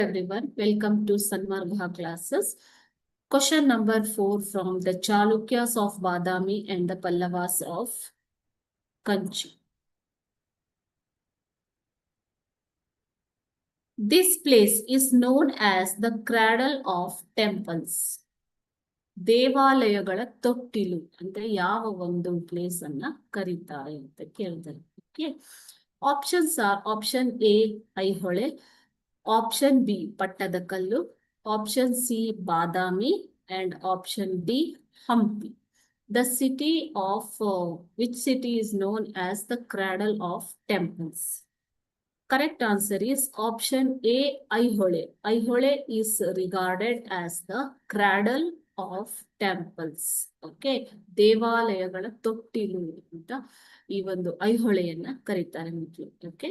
Everyone, welcome to Sanmargha classes. Question number 4 from the Chalukyas of Badami and the Pallavas of Kanchi. This place is known as the cradle of temples. ದೇವಾಲಯಗಳ ತೊಟ್ಟಿಲು ಅಂತ ಯಾವ ಒಂದು place ಅನ್ನ ಕರೀತಾರೆ ಅಂತ ಕೇಳಿದ್ದಾರೆ. Okay, options are option A Aihole, option B Pattadakal, option C Badami and option D Hampi. The city of which city is known as the cradle of temples? Correct answer is option A Aihole. Aihole is regarded as the cradle of temples. Okay, ದೇವಾಲಯಗಳ ತೊಟ್ಟಿಲು ಅಂತ ಈ ಒಂದು ಐಹೊಳೆಯನ್ನ ಕರೀತಾರೆ. Okay,